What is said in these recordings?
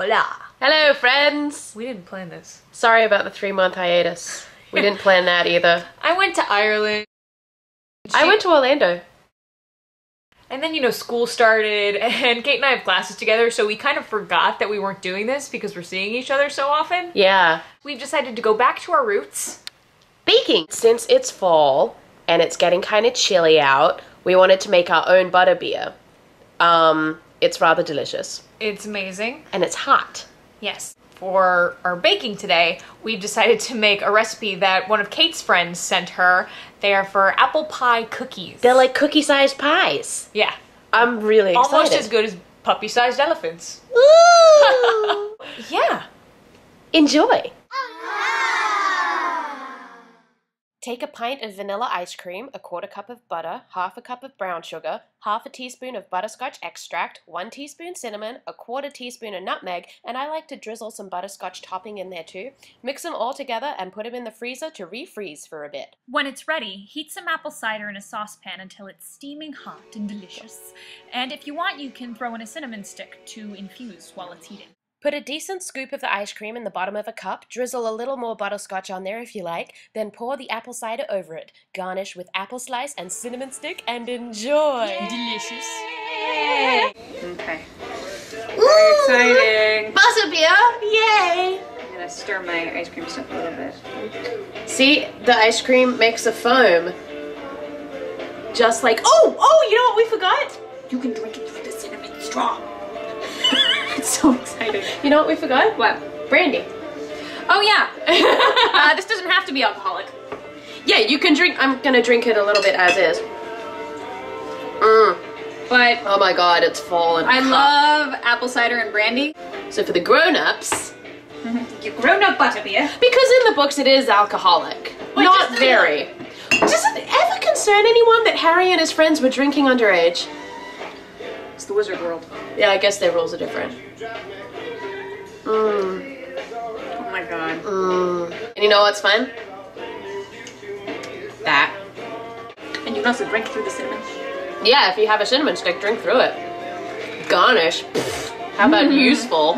Hola. Hello, friends. We didn't plan this. Sorry about the 3-month hiatus. We didn't plan that either. I went to Ireland. I went to Orlando. And then, you know, school started, and Kate and I have classes together, so we kind of forgot that we weren't doing this because we're seeing each other so often. Yeah. We've decided to go back to our roots. Baking. Since it's fall, and it's getting kind of chilly out, we wanted to make our own butterbeer. It's rather delicious. It's amazing. And it's hot. Yes. For our baking today, we've decided to make a recipe that one of Kate's friends sent her. They are for apple pie cookies. They're like cookie-sized pies. Yeah. I'm really excited. Almost as good as puppy-sized elephants. Ooh! Yeah. Enjoy. Take a pint of vanilla ice cream, a 1/4 cup of butter, 1/2 cup of brown sugar, 1/2 teaspoon of butterscotch extract, 1 teaspoon cinnamon, a 1/4 teaspoon of nutmeg, and I like to drizzle some butterscotch topping in there too. Mix them all together and put them in the freezer to refreeze for a bit. When it's ready, heat some apple cider in a saucepan until it's steaming hot and delicious. And if you want, you can throw in a cinnamon stick to infuse while it's heating. Put a decent scoop of the ice cream in the bottom of a cup, drizzle a little more butterscotch on there if you like, then pour the apple cider over it. Garnish with apple slice and cinnamon stick and enjoy! Yay. Delicious. Yay. Okay. Very exciting. Butterbeer! Yay! I'm gonna stir my ice cream stuff a little bit. See, the ice cream makes a foam. Just like, oh, you know what we forgot? You can drink it through the cinnamon straw. It's so exciting. You know what we forgot? What? Brandy. Oh yeah. This doesn't have to be alcoholic. Yeah, you can drink. I'm gonna drink it a little bit as is. But oh my god, it's fallen. I love apple cider and brandy. So for the grown-ups, Your grown-up butterbeer. because in the books it is alcoholic. Well, Not just very. Does it ever concern anyone that Harry and his friends were drinking underage? It's the wizard world. Yeah, I guess their rules are different. Oh my god. And you know what's fun? That. And you can also drink through the cinnamon. Yeah, if you have a cinnamon stick, drink through it. Garnish. Pfft, how about useful?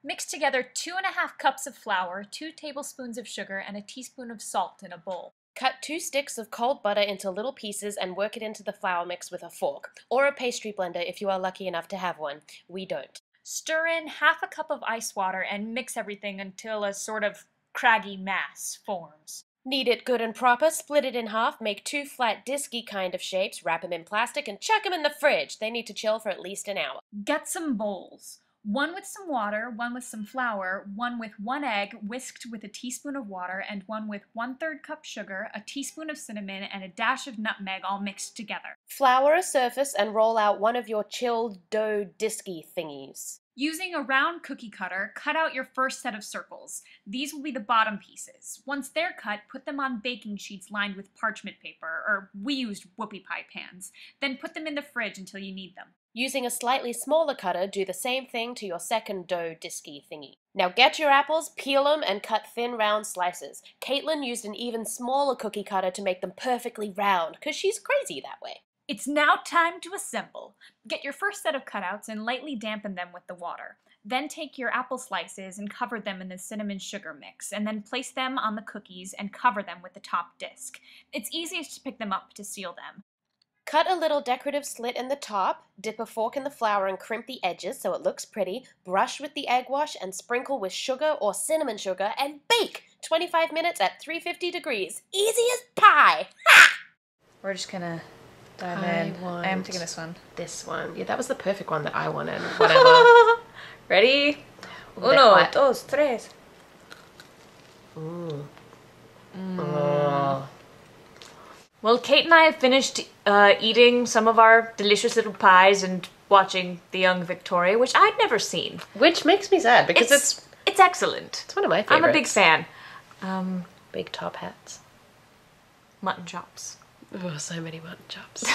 Mix together 2½ cups of flour, 2 tablespoons of sugar, and a teaspoon of salt in a bowl. Cut 2 sticks of cold butter into little pieces and work it into the flour mix with a fork, or a pastry blender if you are lucky enough to have one. We don't. Stir in 1/2 cup of ice water and mix everything until a sort of craggy mass forms. Knead it good and proper, split it in half, make 2 flat disky kind of shapes, wrap them in plastic, and chuck them in the fridge. They need to chill for at least an hour. Get some bowls. One with some water, one with some flour, one with 1 egg whisked with a teaspoon of water, and one with 1/3 cup sugar, a teaspoon of cinnamon, and a dash of nutmeg all mixed together. Flour a surface and roll out one of your chilled dough disky thingies. Using a round cookie cutter, cut out your first set of circles. These will be the bottom pieces. Once they're cut, put them on baking sheets lined with parchment paper, or we used whoopie pie pans. Then put them in the fridge until you need them. Using a slightly smaller cutter, do the same thing to your second dough disky thingy. Now get your apples, peel them, and cut thin round slices. Caitlin used an even smaller cookie cutter to make them perfectly round, because she's crazy that way. It's now time to assemble. Get your first set of cutouts and lightly dampen them with the water. Then take your apple slices and cover them in the cinnamon sugar mix, and then place them on the cookies and cover them with the top disc. It's easiest to pick them up to seal them. Cut a little decorative slit in the top, dip a fork in the flour and crimp the edges so it looks pretty, brush with the egg wash and sprinkle with sugar or cinnamon sugar, and bake 25 minutes at 350 degrees. Easy as pie! Ha! We're just gonna dive in. I am taking this one. This one. Yeah, that was the perfect one that I wanted. Whatever. Ready? 1, 2, 3. Oh. Well, Kate and I have finished eating some of our delicious little pies and watching The Young Victoria, which I'd never seen. Which makes me sad because it's excellent. it's one of my favorites. I'm a big fan. Big top hats. Mutton chops. Oh, so many mutton chops.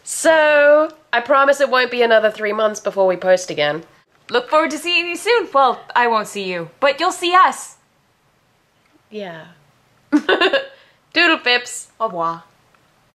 So, I promise it won't be another 3 months before we post again. Look forward to seeing you soon. Well, I won't see you, but you'll see us. Yeah. Doodle pips. Au revoir.